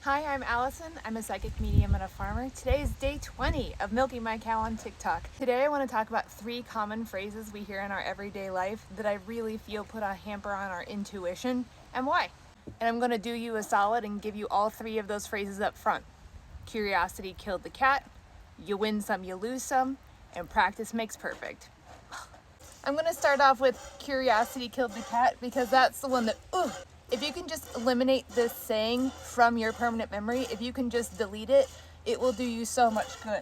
Hi, I'm Allison. I'm a psychic medium and a farmer. Today is day 20 of milking my cow on TikTok. Today I want to talk about 3 common phrases we hear in our everyday life that I really feel put a hamper on our intuition and why. And I'm going to do you a solid and give you all 3 of those phrases up front. Curiosity killed the cat, you win some, you lose some, and practice makes perfect. I'm going to start off with curiosity killed the cat because that's the one that, if you can just eliminate this saying from your permanent memory, if you can just delete it, it will do you so much good.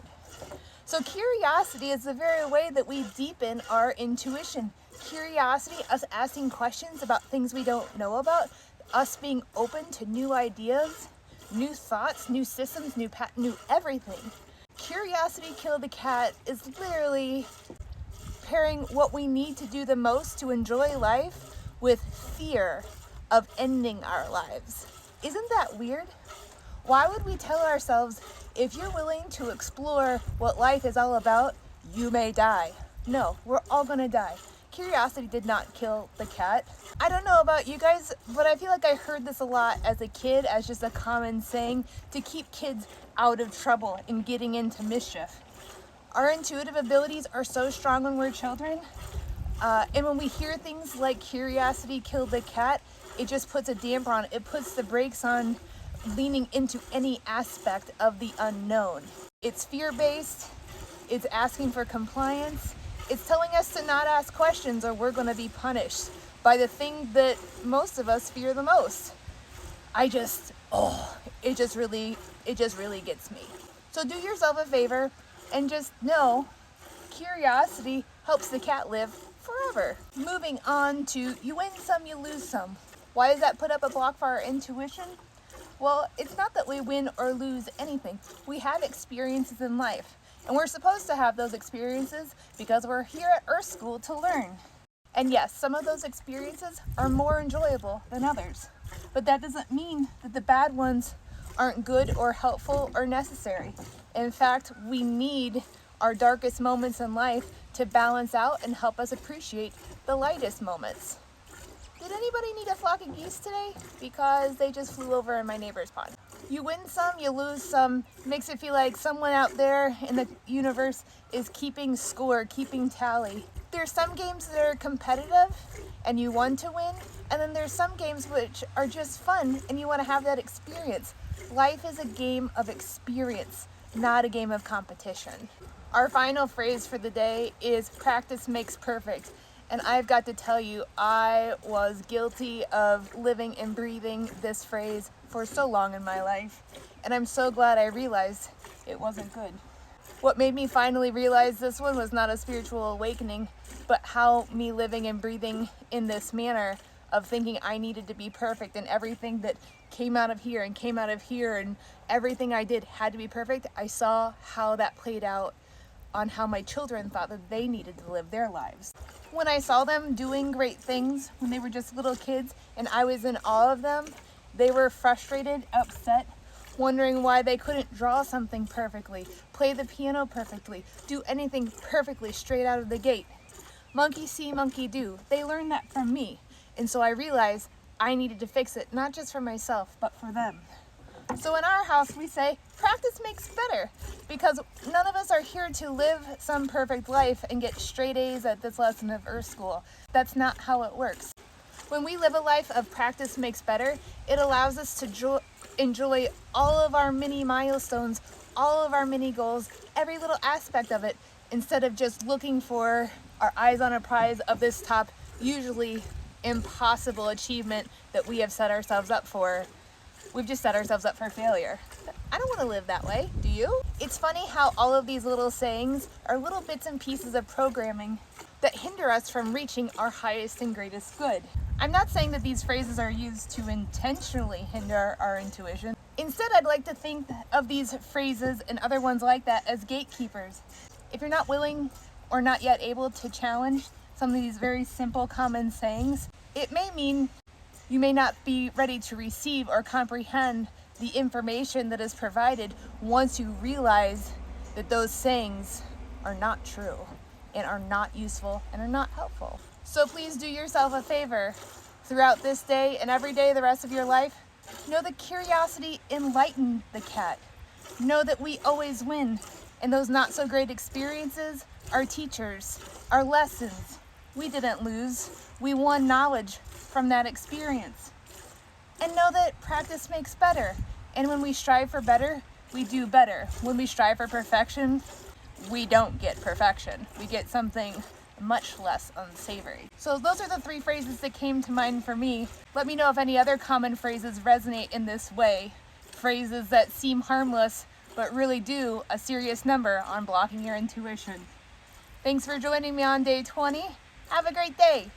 So curiosity is the very way that we deepen our intuition. Curiosity, us asking questions about things we don't know about, us being open to new ideas, new thoughts, new systems, new everything. Curiosity killed the cat is literally pairing what we need to do the most to enjoy life with fear of ending our lives. Isn't that weird? Why would we tell ourselves, if you're willing to explore what life is all about, you may die? No, we're all gonna die. Curiosity did not kill the cat. I don't know about you guys, but I feel like I heard this a lot as a kid as just a common saying to keep kids out of trouble and getting into mischief. Our intuitive abilities are so strong when we're children, and when we hear things like curiosity killed the cat, it just puts a damper on it. It puts the brakes on leaning into any aspect of the unknown. It's fear-based, it's asking for compliance, it's telling us to not ask questions or we're gonna be punished by the thing that most of us fear the most. It just really gets me. So do yourself a favor and just know curiosity helps the cat live forever. Moving on to you win some, you lose some. Why does that put up a block for our intuition? Well, it's not that we win or lose anything. We have experiences in life, and we're supposed to have those experiences because we're here at Earth School to learn. And yes, some of those experiences are more enjoyable than others, but that doesn't mean that the bad ones aren't good or helpful or necessary. In fact, we need our darkest moments in life to balance out and help us appreciate the lightest moments. Did anybody need a flock of geese today? Because they just flew over in my neighbor's pond. You win some, you lose some. Makes it feel like someone out there in the universe is keeping score, keeping tally. There's some games that are competitive and you want to win, and then there's some games which are just fun and you want to have that experience. Life is a game of experience, not a game of competition. Our final phrase for the day is practice makes perfect. And I've got to tell you, I was guilty of living and breathing this phrase for so long in my life. And I'm so glad I realized it wasn't good. What made me finally realize this one was not a spiritual awakening, but how me living and breathing in this manner of thinking I needed to be perfect and everything that came out of here and came out of here and everything I did had to be perfect. I saw how that played out on how my children thought that they needed to live their lives. When I saw them doing great things when they were just little kids and I was in awe of them, they were frustrated, upset, wondering why they couldn't draw something perfectly, play the piano perfectly, do anything perfectly straight out of the gate. Monkey see, monkey do. They learned that from me. And so I realized I needed to fix it, not just for myself, but for them. So in our house, we say, practice makes better, because none of us are here to live some perfect life and get straight A's at this lesson of Earth School. That's not how it works. When we live a life of practice makes better, it allows us to enjoy all of our mini milestones, all of our mini goals, every little aspect of it, instead of just looking for our eyes on a prize of this top, usually impossible achievement that we have set ourselves up for. We've just set ourselves up for failure. I don't want to live that way, do you? It's funny how all of these little sayings are little bits and pieces of programming that hinder us from reaching our highest and greatest good. I'm not saying that these phrases are used to intentionally hinder our intuition. Instead, I'd like to think of these phrases and other ones like that as gatekeepers. If you're not willing or not yet able to challenge some of these very simple common sayings, it may mean you may not be ready to receive or comprehend the information that is provided once you realize that those sayings are not true and are not useful and are not helpful. So please do yourself a favor throughout this day and every day the rest of your life. Know that curiosity enlightened the cat. Know that we always win, and those not so great experiences are teachers, are lessons. We didn't lose, we won knowledge from that experience. And know that practice makes better, and when we strive for better, we do better. When we strive for perfection, we don't get perfection. We get something much less unsavory. So those are the 3 phrases that came to mind for me. Let me know if any other common phrases resonate in this way. Phrases that seem harmless, but really do a serious number on blocking your intuition. Thanks for joining me on day 20. Have a great day.